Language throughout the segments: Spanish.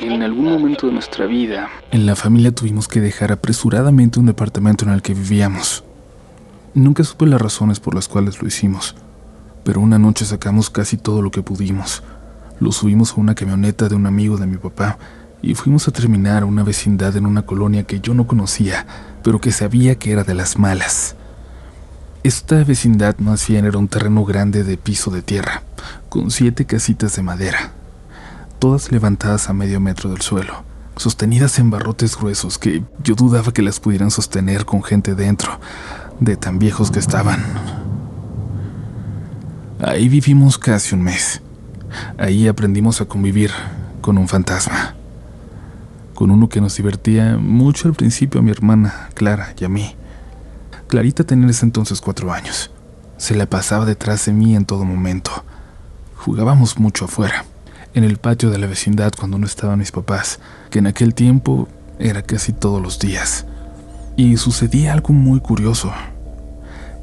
En algún momento de nuestra vida, en la familia tuvimos que dejar apresuradamente un departamento en el que vivíamos. Nunca supe las razones por las cuales lo hicimos, pero una noche sacamos casi todo lo que pudimos. Lo subimos a una camioneta de un amigo de mi papá y fuimos a terminar a una vecindad en una colonia que yo no conocía, pero que sabía que era de las malas. Esta vecindad más bien era un terreno grande de piso de tierra, con 7 casitas de madera, todas levantadas a medio metro del suelo, sostenidas en barrotes gruesos que yo dudaba que las pudieran sostener con gente dentro, de tan viejos que estaban. Ahí vivimos casi un mes. Ahí aprendimos a convivir con un fantasma, con uno que nos divertía mucho al principio a mi hermana Clara y a mí. Clarita tenía en ese entonces 4 años. Se la pasaba detrás de mí en todo momento. Jugábamos mucho afuera, en el patio de la vecindad cuando no estaban mis papás, que en aquel tiempo era casi todos los días. Y sucedía algo muy curioso.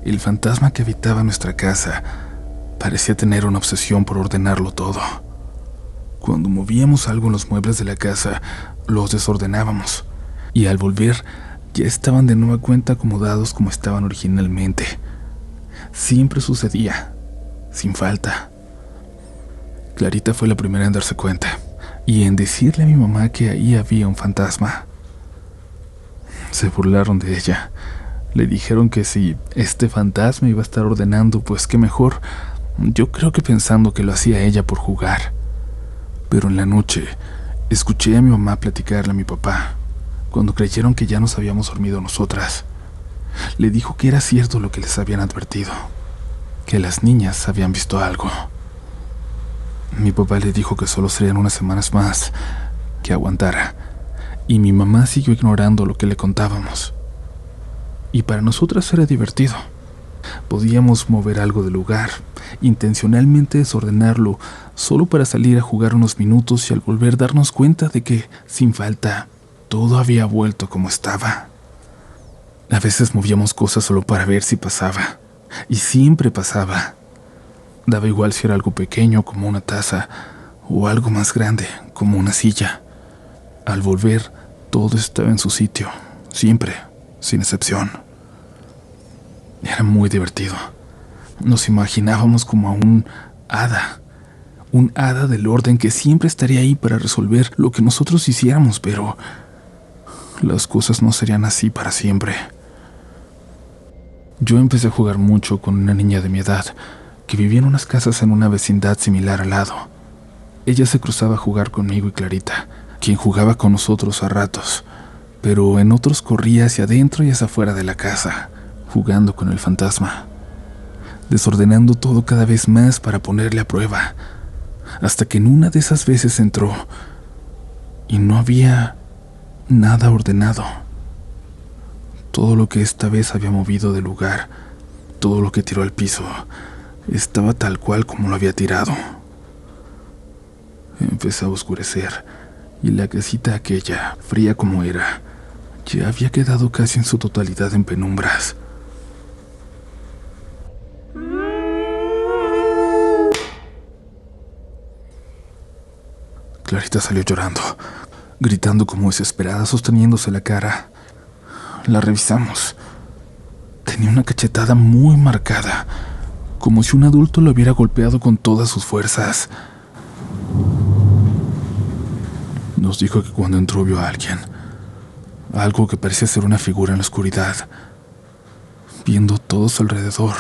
El fantasma que habitaba nuestra casa parecía tener una obsesión por ordenarlo todo. Cuando movíamos algo en los muebles de la casa, los desordenábamos, y al volver ya estaban de nueva cuenta acomodados como estaban originalmente. Siempre sucedía, sin falta. Clarita fue la primera en darse cuenta y en decirle a mi mamá que ahí había un fantasma. Se burlaron de ella. Le dijeron que si este fantasma iba a estar ordenando, pues qué mejor. Yo creo que pensando que lo hacía ella por jugar. Pero en la noche escuché a mi mamá platicarle a mi papá, cuando creyeron que ya nos habíamos dormido nosotras. Le dijo que era cierto lo que les habían advertido, que las niñas habían visto algo. Mi papá le dijo que solo serían unas semanas más, que aguantara, y mi mamá siguió ignorando lo que le contábamos. Y para nosotras era divertido. Podíamos mover algo del lugar, intencionalmente desordenarlo, solo para salir a jugar unos minutos y al volver darnos cuenta de que, sin falta, todo había vuelto como estaba. A veces movíamos cosas solo para ver si pasaba, y siempre pasaba. Daba igual si era algo pequeño como una taza, o algo más grande como una silla. Al volver, todo estaba en su sitio, siempre, sin excepción. Era muy divertido. Nos imaginábamos como a un hada del orden que siempre estaría ahí para resolver lo que nosotros hiciéramos, pero las cosas no serían así para siempre. Yo empecé a jugar mucho con una niña de mi edad, que vivía en unas casas en una vecindad similar al lado. Ella se cruzaba a jugar conmigo y Clarita, quien jugaba con nosotros a ratos, pero en otros corría hacia adentro y hacia afuera de la casa, jugando con el fantasma, desordenando todo cada vez más para ponerle a prueba, hasta que en una de esas veces entró y no había nada ordenado. Todo lo que esta vez había movido del lugar, todo lo que tiró al piso, estaba tal cual como lo había tirado. Empezó a oscurecer y la casita aquella, fría como era, ya había quedado casi en su totalidad en penumbras. Clarita salió llorando, gritando como desesperada, sosteniéndose la cara. La revisamos. Tenía una cachetada muy marcada, como si un adulto lo hubiera golpeado con todas sus fuerzas. Nos dijo que cuando entró vio a alguien, algo que parecía ser una figura en la oscuridad, viendo todo a su alrededor,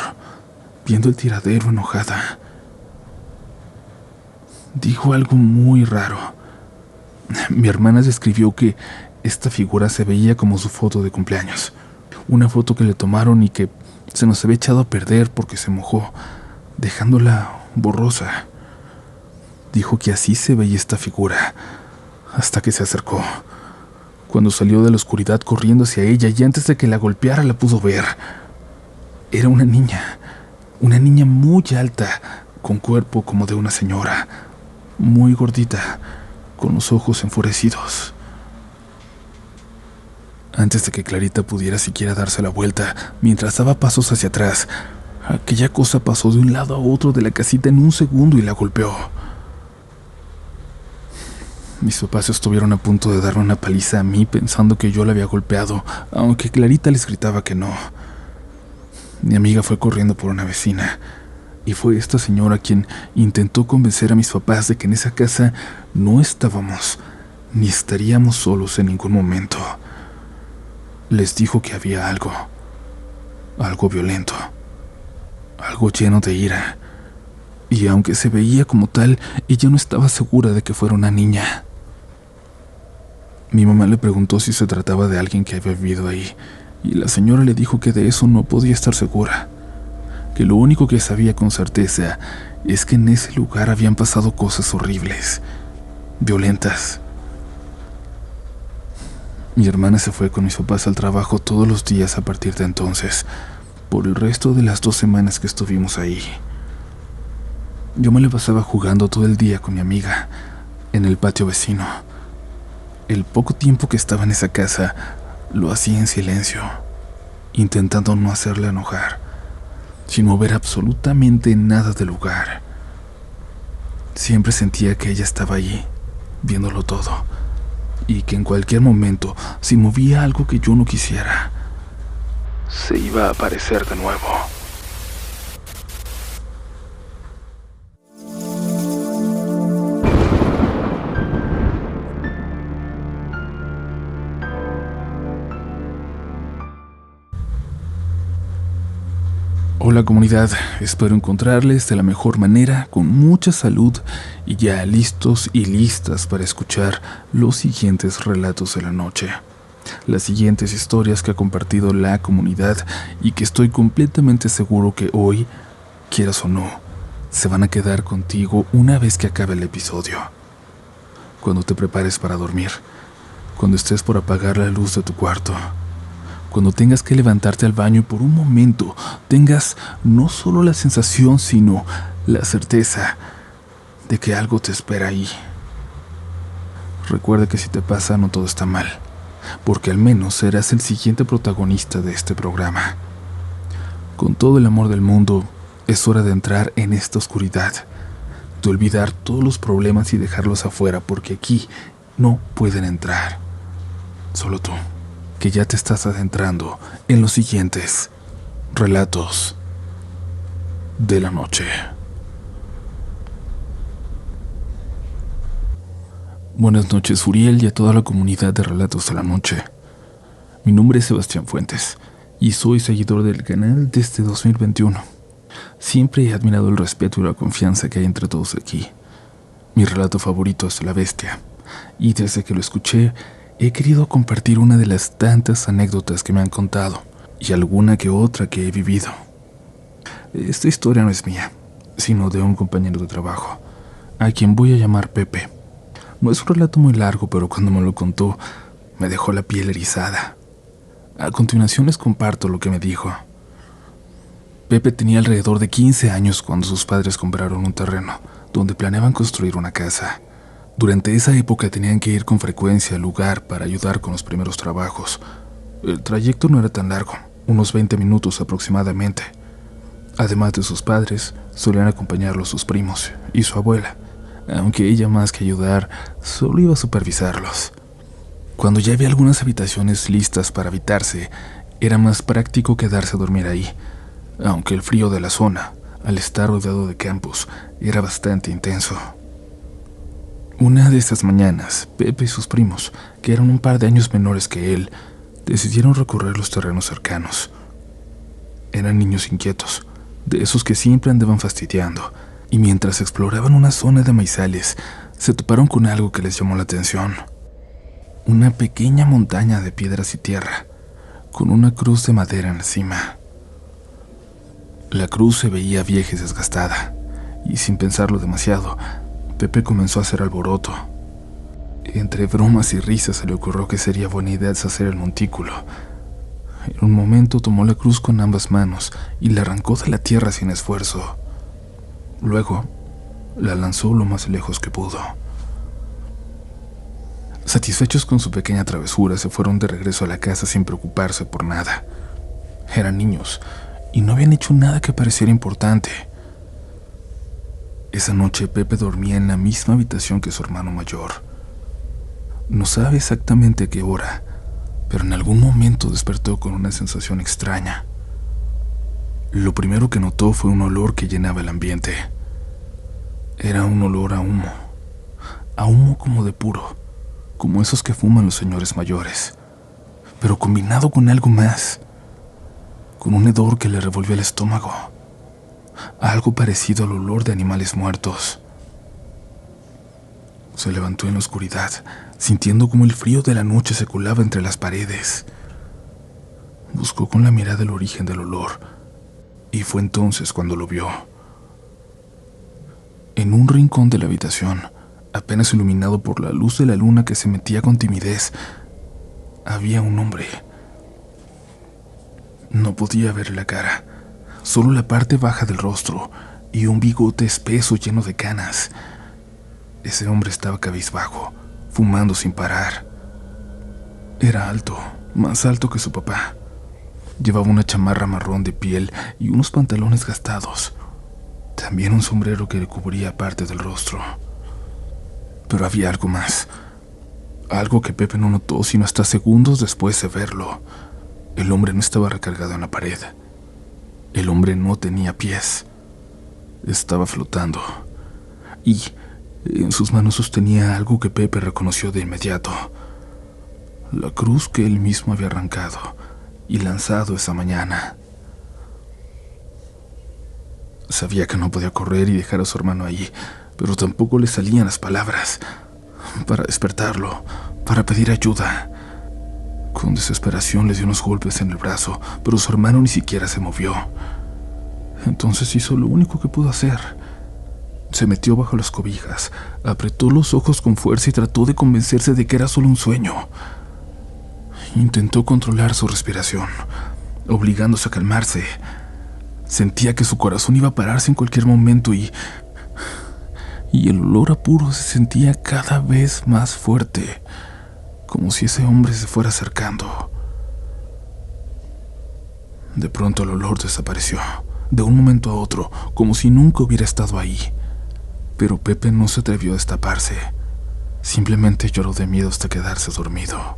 viendo el tiradero enojada. Dijo algo muy raro. Mi hermana describió que esta figura se veía como su foto de cumpleaños, una foto que le tomaron y que se nos había echado a perder porque se mojó, dejándola borrosa. Dijo que así se veía esta figura, hasta que se acercó. Cuando salió de la oscuridad corriendo hacia ella y antes de que la golpeara la pudo ver. Era una niña muy alta, con cuerpo como de una señora, muy gordita, con los ojos enfurecidos. Antes de que Clarita pudiera siquiera darse la vuelta, mientras daba pasos hacia atrás, aquella cosa pasó de un lado a otro de la casita en un segundo y la golpeó. Mis papás estuvieron a punto de darme una paliza a mí pensando que yo la había golpeado, aunque Clarita les gritaba que no. Mi amiga fue corriendo por una vecina, y fue esta señora quien intentó convencer a mis papás de que en esa casa no estábamos, ni estaríamos solos en ningún momento. Les dijo que había algo violento, algo lleno de ira, y aunque se veía como tal, ella no estaba segura de que fuera una niña. Mi mamá le preguntó si se trataba de alguien que había vivido ahí, y la señora le dijo que de eso no podía estar segura, que lo único que sabía con certeza es que en ese lugar habían pasado cosas horribles, violentas. Mi hermana se fue con mis papás al trabajo todos los días a partir de entonces, por el resto de las 2 semanas que estuvimos ahí. Yo me la pasaba jugando todo el día con mi amiga, en el patio vecino. El poco tiempo que estaba en esa casa, lo hacía en silencio, intentando no hacerla enojar, sin mover absolutamente nada del lugar. Siempre sentía que ella estaba allí, viéndolo todo, y que en cualquier momento, si movía algo que yo no quisiera, se iba a aparecer de nuevo. Hola comunidad, espero encontrarles de la mejor manera, con mucha salud y ya listos y listas para escuchar los siguientes relatos de la noche. Las siguientes historias que ha compartido la comunidad y que estoy completamente seguro que hoy, quieras o no, se van a quedar contigo una vez que acabe el episodio. Cuando te prepares para dormir, cuando estés por apagar la luz de tu cuarto, cuando tengas que levantarte al baño y por un momento tengas no solo la sensación, sino la certeza de que algo te espera ahí. Recuerda que si te pasa no todo está mal, porque al menos serás el siguiente protagonista de este programa. Con todo el amor del mundo, es hora de entrar en esta oscuridad, de olvidar todos los problemas y dejarlos afuera, porque aquí no pueden entrar. Solo tú, que ya te estás adentrando en los siguientes relatos de la noche. Buenas noches, Uriel, y a toda la comunidad de Relatos de la Noche. Mi nombre es Sebastián Fuentes y soy seguidor del canal desde 2021. Siempre he admirado el respeto y la confianza que hay entre todos aquí. Mi relato favorito es La Bestia, y desde que lo escuché he querido compartir una de las tantas anécdotas que me han contado y alguna que otra que he vivido. Esta historia no es mía, sino de un compañero de trabajo, a quien voy a llamar Pepe. No es un relato muy largo, pero cuando me lo contó, me dejó la piel erizada. A continuación les comparto lo que me dijo. Pepe tenía alrededor de 15 años cuando sus padres compraron un terreno donde planeaban construir una casa. Durante esa época tenían que ir con frecuencia al lugar para ayudar con los primeros trabajos. El trayecto no era tan largo, unos 20 minutos aproximadamente. Además de sus padres, solían acompañarlos sus primos y su abuela, aunque ella más que ayudar, solo iba a supervisarlos. Cuando ya había algunas habitaciones listas para habitarse, era más práctico quedarse a dormir ahí, aunque el frío de la zona, al estar rodeado de campos, era bastante intenso. Una de estas mañanas, Pepe y sus primos, que eran un par de años menores que él, decidieron recorrer los terrenos cercanos. Eran niños inquietos, de esos que siempre andaban fastidiando, y mientras exploraban una zona de maizales, se toparon con algo que les llamó la atención. Una pequeña montaña de piedras y tierra, con una cruz de madera en la cima. La cruz se veía vieja y desgastada, y sin pensarlo demasiado, Pepe comenzó a hacer alboroto. Entre bromas y risas se le ocurrió que sería buena idea deshacer el montículo. En un momento tomó la cruz con ambas manos y la arrancó de la tierra sin esfuerzo. Luego, la lanzó lo más lejos que pudo. Satisfechos con su pequeña travesura, se fueron de regreso a la casa sin preocuparse por nada. Eran niños y no habían hecho nada que pareciera importante. Esa noche Pepe dormía en la misma habitación que su hermano mayor, No sabe exactamente a qué hora, pero en algún momento despertó con una sensación extraña. Lo primero que notó fue un olor que llenaba el ambiente. Era un olor a humo como de puro, como esos que fuman los señores mayores, pero combinado con algo más, con un hedor que le revolvió el estómago, algo parecido al olor de animales muertos. Se levantó en la oscuridad, sintiendo como el frío de la noche se colaba entre las paredes. Buscó con la mirada el origen del olor, y fue entonces cuando lo vio. En un rincón de la habitación, apenas iluminado por la luz de la luna que se metía con timidez, había un hombre. No podía ver la cara, solo la parte baja del rostro y un bigote espeso lleno de canas. Ese hombre estaba cabizbajo, fumando sin parar. Era alto, más alto que su papá. Llevaba una chamarra marrón de piel y unos pantalones gastados. También un sombrero que le cubría parte del rostro. Pero había algo más. Algo que Pepe no notó sino hasta segundos después de verlo. El hombre no estaba recargado en la pared. El hombre no tenía pies. Estaba flotando. Y en sus manos sostenía algo que Pepe reconoció de inmediato. La cruz que él mismo había arrancado y lanzado esa mañana. Sabía que no podía correr y dejar a su hermano ahí, pero tampoco le salían las palabras para despertarlo, para pedir ayuda. Con desesperación le dio unos golpes en el brazo, pero su hermano ni siquiera se movió. Entonces hizo lo único que pudo hacer. Se metió bajo las cobijas, apretó los ojos con fuerza y trató de convencerse de que era solo un sueño. Intentó controlar su respiración, obligándose a calmarse. Sentía que su corazón iba a pararse en cualquier momento y el olor a puro se sentía cada vez más fuerte, como si ese hombre se fuera acercando. De pronto el olor desapareció, de un momento a otro, como si nunca hubiera estado ahí. Pero Pepe no se atrevió a destaparse. Simplemente lloró de miedo hasta quedarse dormido.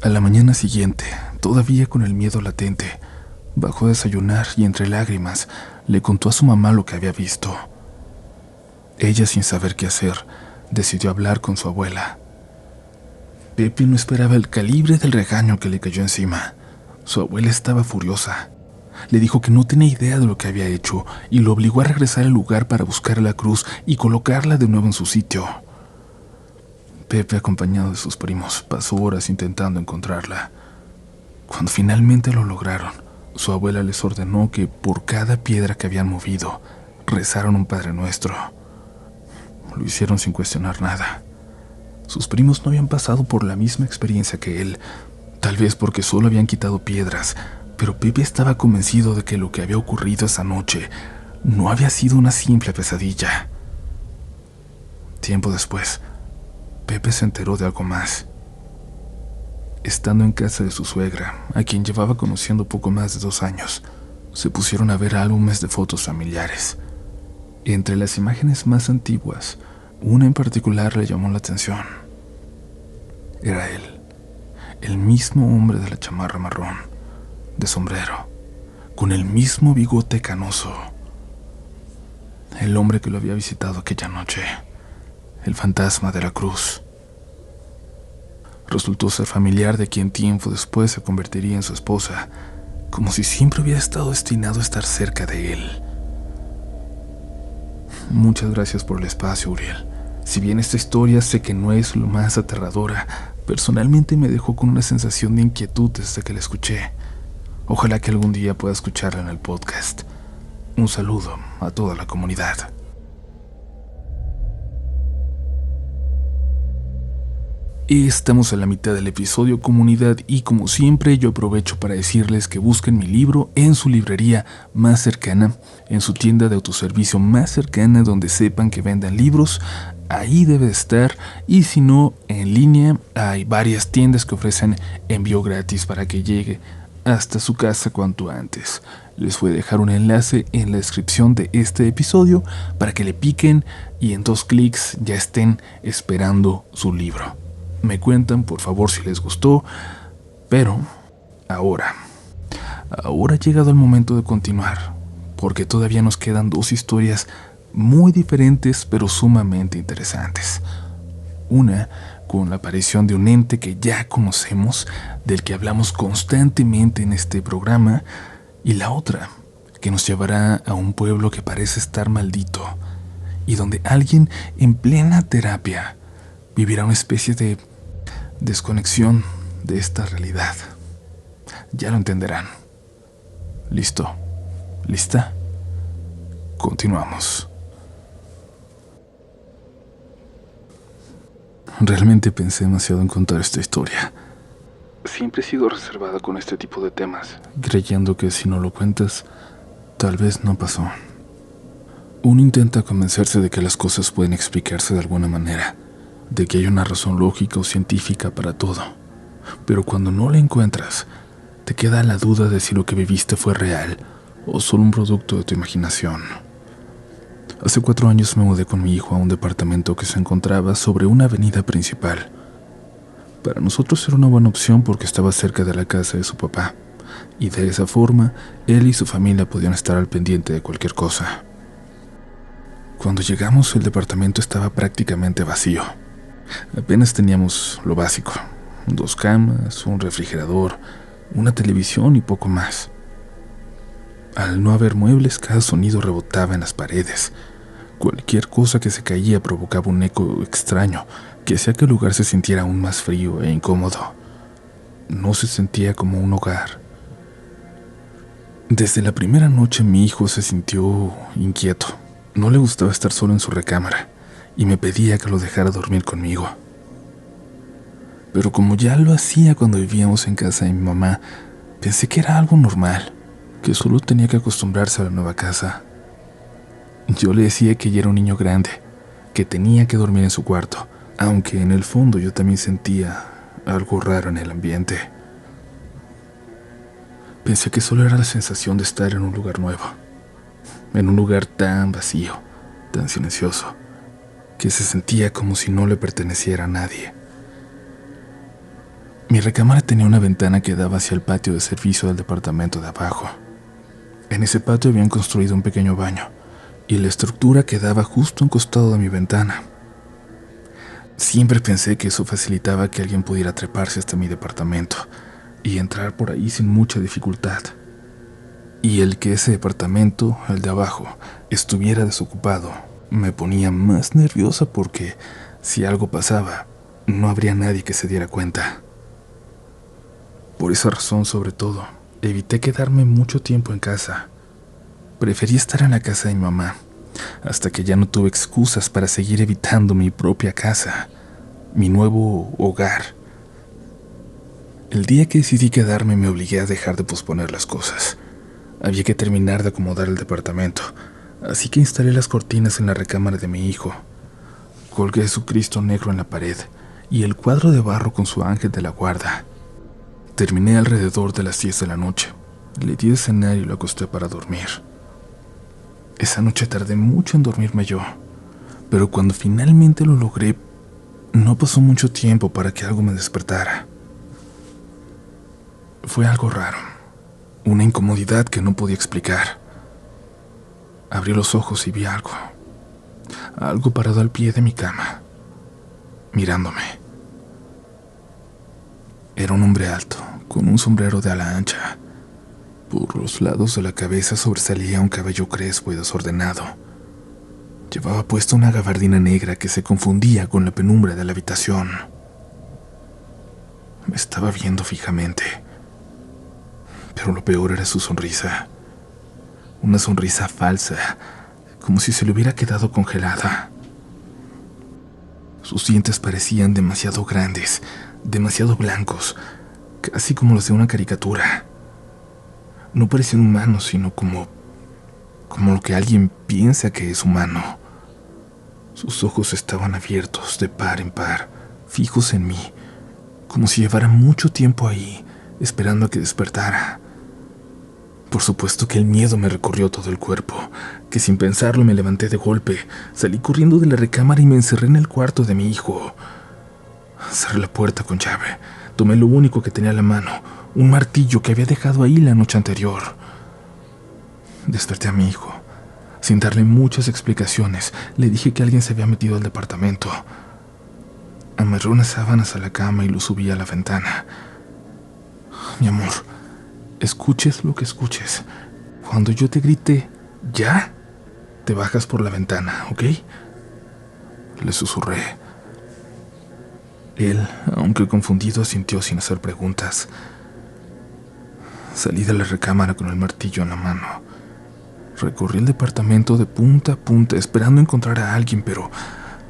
A la mañana siguiente, todavía con el miedo latente, bajó a desayunar y entre lágrimas le contó a su mamá lo que había visto. Ella, sin saber qué hacer, decidió hablar con su abuela. Pepe no esperaba el calibre del regaño que le cayó encima. Su abuela estaba furiosa. Le dijo que no tenía idea de lo que había hecho y lo obligó a regresar al lugar para buscar la cruz y colocarla de nuevo en su sitio. Pepe, acompañado de sus primos, pasó horas intentando encontrarla. Cuando finalmente lo lograron, su abuela les ordenó que por cada piedra que habían movido, rezaron un Padre Nuestro. Lo hicieron sin cuestionar nada. Sus primos no habían pasado por la misma experiencia que él, tal vez porque solo habían quitado piedras, pero Pepe estaba convencido de que lo que había ocurrido esa noche no había sido una simple pesadilla. Tiempo después, Pepe se enteró de algo más. Estando en casa de su suegra, a quien llevaba conociendo poco más de 2 años, se pusieron a ver álbumes de fotos familiares. Entre las imágenes más antiguas, una en particular le llamó la atención. Era él, el mismo hombre de la chamarra marrón, de sombrero, con el mismo bigote canoso. El hombre que lo había visitado aquella noche, el fantasma de la cruz. Resultó ser familiar de quien tiempo después se convertiría en su esposa, como si siempre hubiera estado destinado a estar cerca de él. Muchas gracias por el espacio, Uriel. Si bien esta historia sé que no es lo más aterradora, personalmente me dejó con una sensación de inquietud desde que la escuché. Ojalá que algún día pueda escucharla en el podcast. Un saludo a toda la comunidad. Estamos a la mitad del episodio, comunidad, y como siempre yo aprovecho para decirles que busquen mi libro en su librería más cercana, en su tienda de autoservicio más cercana donde sepan que vendan libros. Ahí debe de estar, y si no, en línea hay varias tiendas que ofrecen envío gratis para que llegue hasta su casa cuanto antes. Les voy a dejar un enlace en la descripción de este episodio para que le piquen y en 2 clics ya estén esperando su libro. Me cuentan por favor si les gustó, pero ahora ha llegado el momento de continuar, porque todavía nos quedan 2 historias muy diferentes pero sumamente interesantes. Una con la aparición de un ente que ya conocemos, del que hablamos constantemente en este programa, y la otra que nos llevará a un pueblo que parece estar maldito y donde alguien en plena terapia vivirá una especie de desconexión de esta realidad. Ya lo entenderán. ¿Listo? ¿Lista? Continuamos. Realmente pensé demasiado en contar esta historia. Siempre he sido reservada con este tipo de temas, creyendo que si no lo cuentas, tal vez no pasó. Uno intenta convencerse de que las cosas pueden explicarse de alguna manera, de que hay una razón lógica o científica para todo. Pero cuando no la encuentras, te queda la duda de si lo que viviste fue real o solo un producto de tu imaginación. Hace 4 años me mudé con mi hijo a un departamento que se encontraba sobre una avenida principal. Para nosotros era una buena opción porque estaba cerca de la casa de su papá, y de esa forma él y su familia podían estar al pendiente de cualquier cosa. Cuando llegamos, el departamento estaba prácticamente vacío. Apenas teníamos lo básico: 2 camas, un refrigerador, una televisión y poco más. Al no haber muebles, cada sonido rebotaba en las paredes. Cualquier cosa que se caía provocaba un eco extraño que hacía que el lugar se sintiera aún más frío e incómodo. No se sentía como un hogar. Desde la primera noche mi hijo se sintió inquieto. No le gustaba estar solo en su recámara y me pedía que lo dejara dormir conmigo. Pero como ya lo hacía cuando vivíamos en casa de mi mamá, pensé que era algo normal, que solo tenía que acostumbrarse a la nueva casa. Yo le decía que ya era un niño grande, que tenía que dormir en su cuarto, aunque en el fondo yo también sentía algo raro en el ambiente. Pensé que solo era la sensación de estar en un lugar nuevo, en un lugar tan vacío, tan silencioso, que se sentía como si no le perteneciera a nadie. Mi recámara tenía una ventana que daba hacia el patio de servicio del departamento de abajo. En ese patio habían construido un pequeño baño, y la estructura quedaba justo a un costado de mi ventana. Siempre pensé que eso facilitaba que alguien pudiera treparse hasta mi departamento y entrar por ahí sin mucha dificultad. Y el que ese departamento, el de abajo, estuviera desocupado, me ponía más nerviosa porque, si algo pasaba, no habría nadie que se diera cuenta. Por esa razón, sobre todo, evité quedarme mucho tiempo en casa. Preferí estar en la casa de mi mamá, hasta que ya no tuve excusas para seguir evitando mi propia casa, mi nuevo hogar. El día que decidí quedarme me obligué a dejar de posponer las cosas. Había que terminar de acomodar el departamento, así que instalé las cortinas en la recámara de mi hijo. Colgué su Cristo negro en la pared y el cuadro de barro con su ángel de la guarda. Terminé alrededor de las 10 de la noche. Le di de cenar y lo acosté para dormir. Esa noche tardé mucho en dormirme yo, pero cuando finalmente lo logré, no pasó mucho tiempo para que algo me despertara. Fue algo raro, una incomodidad que no podía explicar. Abrí los ojos y vi algo parado al pie de mi cama, mirándome. Era un hombre alto, con un sombrero de ala ancha. Por los lados de la cabeza sobresalía un cabello crespo y desordenado. Llevaba puesta una gabardina negra que se confundía con la penumbra de la habitación. Me estaba viendo fijamente, pero lo peor era su sonrisa. Una sonrisa falsa, como si se le hubiera quedado congelada. Sus dientes parecían demasiado grandes, demasiado blancos, casi como los de una caricatura. No parecían humanos, sino como lo que alguien piensa que es humano. Sus ojos estaban abiertos de par en par, fijos en mí, como si llevara mucho tiempo ahí, esperando a que despertara. Por supuesto que el miedo me recorrió todo el cuerpo, que sin pensarlo me levanté de golpe, salí corriendo de la recámara y me encerré en el cuarto de mi hijo. Cerré la puerta con llave, tomé lo único que tenía a la mano, un martillo que había dejado ahí la noche anterior. Desperté a mi hijo. Sin darle muchas explicaciones, le dije que alguien se había metido al departamento. Amarré unas sábanas a la cama y lo subí a la ventana. Mi amor, escuches lo que escuches. Cuando yo te grite, ¿ya? Te bajas por la ventana, ¿ok? Le susurré. Él, aunque confundido, asintió sin hacer preguntas. Salí de la recámara con el martillo en la mano. Recorrí el departamento de punta a punta esperando encontrar a alguien, pero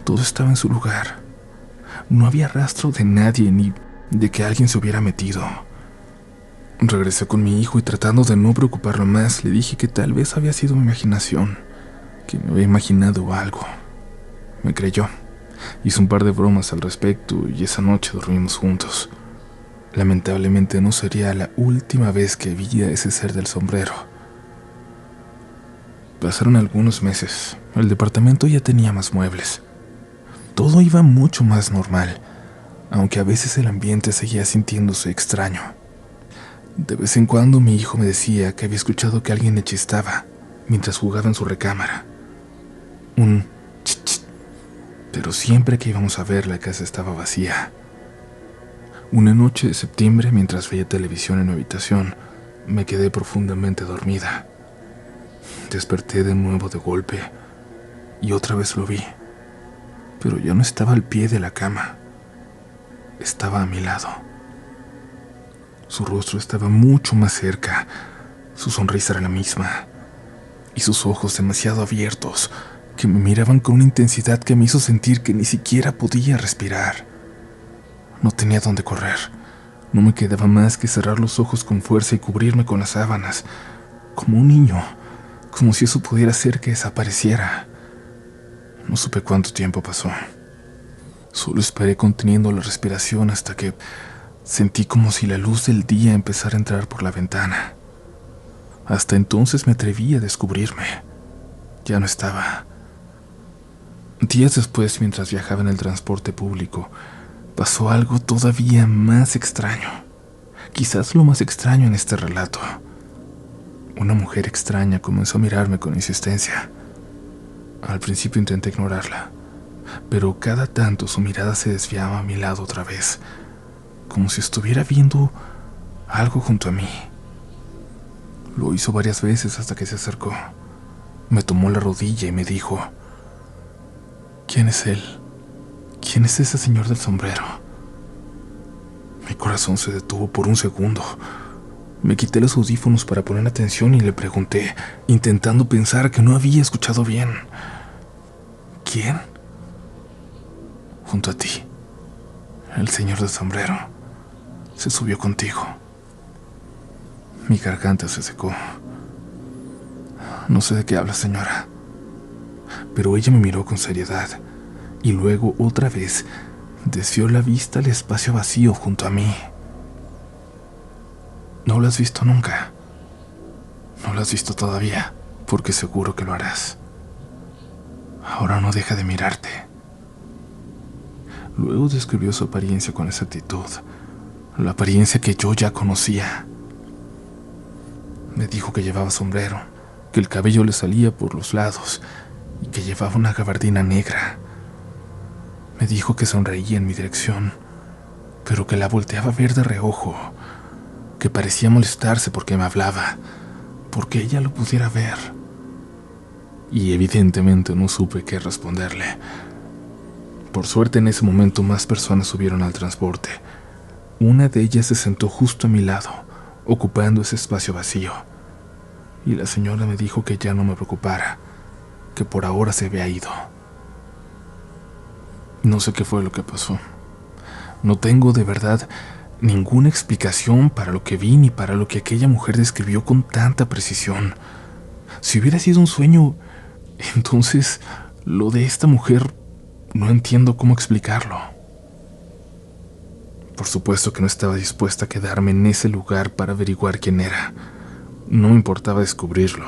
todo estaba en su lugar. No había rastro de nadie ni de que alguien se hubiera metido. Regresé con mi hijo y tratando de no preocuparlo más, le dije que tal vez había sido mi imaginación, que me había imaginado algo. Me creyó. Hizo un par de bromas al respecto y esa noche dormimos juntos. Lamentablemente no sería la última vez que vi a ese ser del sombrero. Pasaron algunos meses. El departamento ya tenía más muebles. Todo iba mucho más normal, aunque a veces el ambiente seguía sintiéndose extraño. De vez en cuando mi hijo me decía que había escuchado que alguien le chistaba mientras jugaba en su recámara. Un chit chit, pero siempre que íbamos a ver la casa estaba vacía. Una noche de septiembre, mientras veía televisión en mi habitación, me quedé profundamente dormida. Desperté de nuevo de golpe y otra vez lo vi, pero ya no estaba al pie de la cama. Estaba a mi lado. Su rostro estaba mucho más cerca, su sonrisa era la misma, y sus ojos demasiado abiertos, que me miraban con una intensidad que me hizo sentir que ni siquiera podía respirar. No tenía dónde correr. No me quedaba más que cerrar los ojos con fuerza y cubrirme con las sábanas, como un niño, como si eso pudiera hacer que desapareciera. No supe cuánto tiempo pasó. Solo esperé conteniendo la respiración hasta que sentí como si la luz del día empezara a entrar por la ventana. Hasta entonces me atreví a descubrirme. Ya no estaba. Días después, mientras viajaba en el transporte público, pasó algo todavía más extraño. Quizás lo más extraño en este relato. Una mujer extraña comenzó a mirarme con insistencia. Al principio intenté ignorarla, pero cada tanto su mirada se desviaba a mi lado otra vez, como si estuviera viendo algo junto a mí. Lo hizo varias veces hasta que se acercó. Me tomó la rodilla y me dijo: ¿Quién es él? ¿Quién es ese señor del sombrero? Mi corazón se detuvo por un segundo. Me quité los audífonos para poner atención y le pregunté, intentando pensar que no había escuchado bien. ¿Quién? Junto a ti. El señor del sombrero. Se subió contigo. Mi garganta se secó. No sé de qué habla, señora. Pero ella me miró con seriedad y luego otra vez desvió la vista al espacio vacío junto a mí. No lo has visto nunca. No lo has visto todavía, porque seguro que lo harás. Ahora no deja de mirarte. Luego describió su apariencia con exactitud, la apariencia que yo ya conocía. Me dijo que llevaba sombrero, que el cabello le salía por los lados y que llevaba una gabardina negra. Me dijo que sonreía en mi dirección, pero que la volteaba a ver de reojo, que parecía molestarse porque me hablaba, porque ella lo pudiera ver. Y evidentemente no supe qué responderle. Por suerte, en ese momento más personas subieron al transporte. Una de ellas se sentó justo a mi lado, ocupando ese espacio vacío. Y la señora me dijo que ya no me preocupara, que por ahora se había ido. No sé qué fue lo que pasó. No tengo de verdad ninguna explicación para lo que vi ni para lo que aquella mujer describió con tanta precisión. Si hubiera sido un sueño, entonces lo de esta mujer no entiendo cómo explicarlo. Por supuesto que no estaba dispuesta a quedarme en ese lugar para averiguar quién era. No me importaba descubrirlo.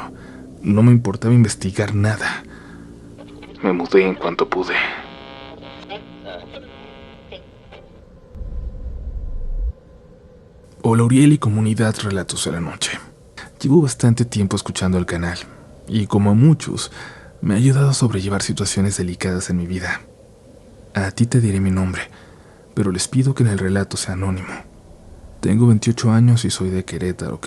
No me importaba investigar nada. Me mudé en cuanto pude. Hola Uriel y comunidad Relatos de la Noche. Llevo bastante tiempo escuchando el canal y, como a muchos, me ha ayudado a sobrellevar situaciones delicadas en mi vida. A ti te diré mi nombre, pero les pido que en el relato sea anónimo. Tengo 28 años y soy de Querétaro.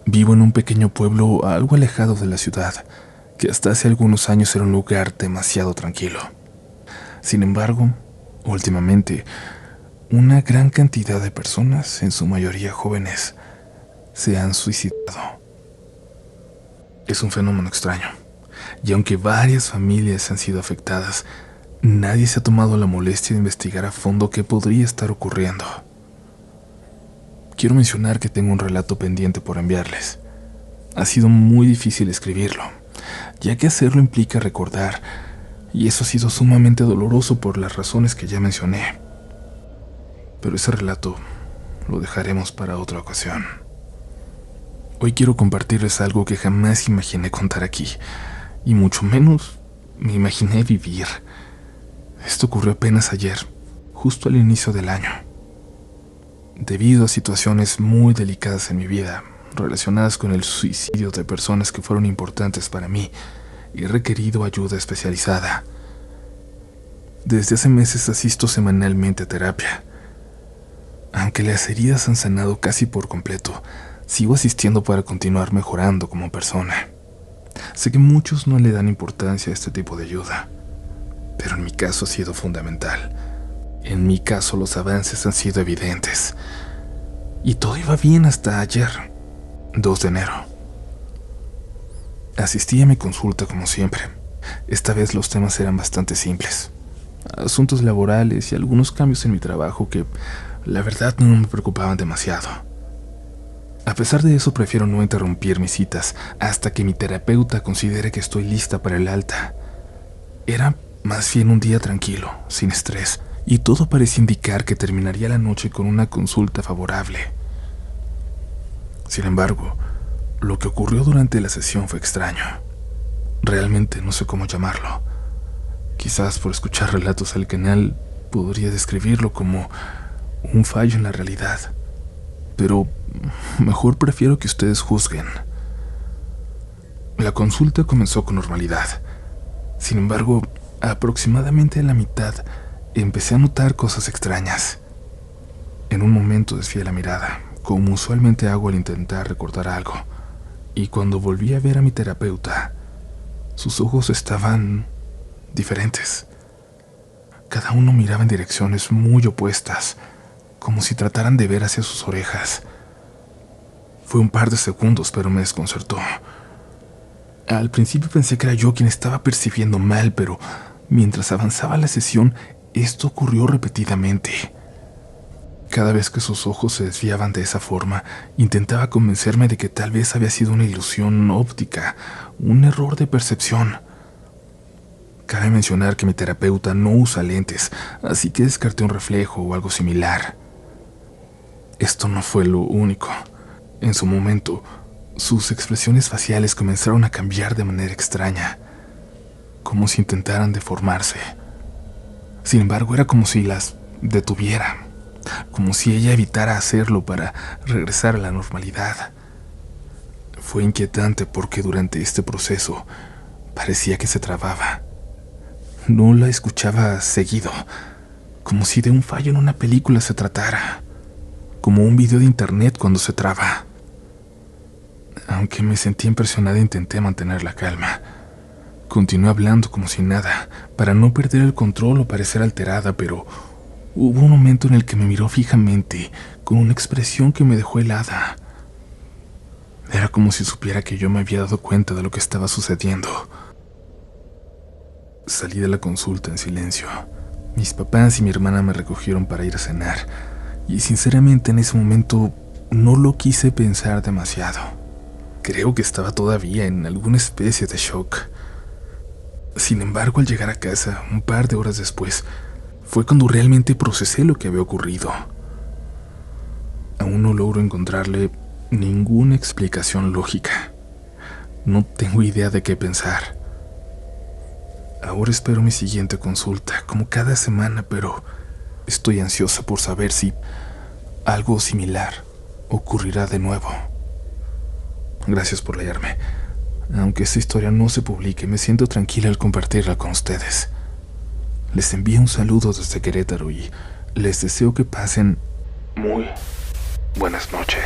Vivo en un pequeño pueblo algo alejado de la ciudad, que hasta hace algunos años era un lugar demasiado tranquilo. Sin embargo, últimamente, una gran cantidad de personas, en su mayoría jóvenes, se han suicidado. Es un fenómeno extraño, y aunque varias familias han sido afectadas, nadie se ha tomado la molestia de investigar a fondo qué podría estar ocurriendo. Quiero mencionar que tengo un relato pendiente por enviarles. Ha sido muy difícil escribirlo, ya que hacerlo implica recordar, y eso ha sido sumamente doloroso por las razones que ya mencioné. Pero ese relato lo dejaremos para otra ocasión. Hoy quiero compartirles algo que jamás imaginé contar aquí, y mucho menos me imaginé vivir. Esto ocurrió apenas ayer, justo al inicio del año. Debido a situaciones muy delicadas en mi vida, relacionadas con el suicidio de personas que fueron importantes para mí, he requerido ayuda especializada. Desde hace meses asisto semanalmente a terapia. Aunque las heridas han sanado casi por completo, sigo asistiendo para continuar mejorando como persona. Sé que muchos no le dan importancia a este tipo de ayuda, pero en mi caso ha sido fundamental. En mi caso los avances han sido evidentes. Y todo iba bien hasta ayer, 2 de enero. Asistí a mi consulta como siempre. Esta vez los temas eran bastante simples. Asuntos laborales y algunos cambios en mi trabajo que, la verdad, no me preocupaban demasiado. A pesar de eso, prefiero no interrumpir mis citas hasta que mi terapeuta considere que estoy lista para el alta. Era más bien un día tranquilo, sin estrés, y todo parecía indicar que terminaría la noche con una consulta favorable. Sin embargo, lo que ocurrió durante la sesión fue extraño. Realmente no sé cómo llamarlo. Quizás por escuchar relatos al canal podría describirlo como un fallo en la realidad, pero mejor prefiero que ustedes juzguen. La consulta comenzó con normalidad. Sin embargo, aproximadamente a la mitad empecé a notar cosas extrañas. En un momento desvié la mirada, como usualmente hago al intentar recordar algo, y cuando volví a ver a mi terapeuta, sus ojos estaban diferentes. Cada uno miraba en direcciones muy opuestas, como si trataran de ver hacia sus orejas. Fue un par de segundos, pero me desconcertó. Al principio pensé que era yo quien estaba percibiendo mal, pero mientras avanzaba la sesión, esto ocurrió repetidamente. Cada vez que sus ojos se desviaban de esa forma, intentaba convencerme de que tal vez había sido una ilusión óptica, un error de percepción. Cabe mencionar que mi terapeuta no usa lentes, así que descarté un reflejo o algo similar. Esto no fue lo único. En su momento, sus expresiones faciales comenzaron a cambiar de manera extraña, como si intentaran deformarse. Sin embargo, era como si las detuviera, como si ella evitara hacerlo para regresar a la normalidad. Fue inquietante porque durante este proceso parecía que se trababa. No la escuchaba seguido, como si de un fallo en una película se tratara, como un video de internet cuando se traba. Aunque me sentí impresionada, intenté mantener la calma. Continué hablando como si nada, para no perder el control o parecer alterada, pero hubo un momento en el que me miró fijamente, con una expresión que me dejó helada. Era como si supiera que yo me había dado cuenta de lo que estaba sucediendo. Salí de la consulta en silencio. Mis papás y mi hermana me recogieron para ir a cenar, y sinceramente en ese momento no lo quise pensar demasiado. Creo que estaba todavía en alguna especie de shock. Sin embargo, al llegar a casa, un par de horas después, fue cuando realmente procesé lo que había ocurrido. Aún no logro encontrarle ninguna explicación lógica. No tengo idea de qué pensar. Ahora espero mi siguiente consulta, como cada semana, pero estoy ansiosa por saber si algo similar ocurrirá de nuevo. Gracias por leerme. Aunque esta historia no se publique, me siento tranquila al compartirla con ustedes. Les envío un saludo desde Querétaro y les deseo que pasen muy buenas noches.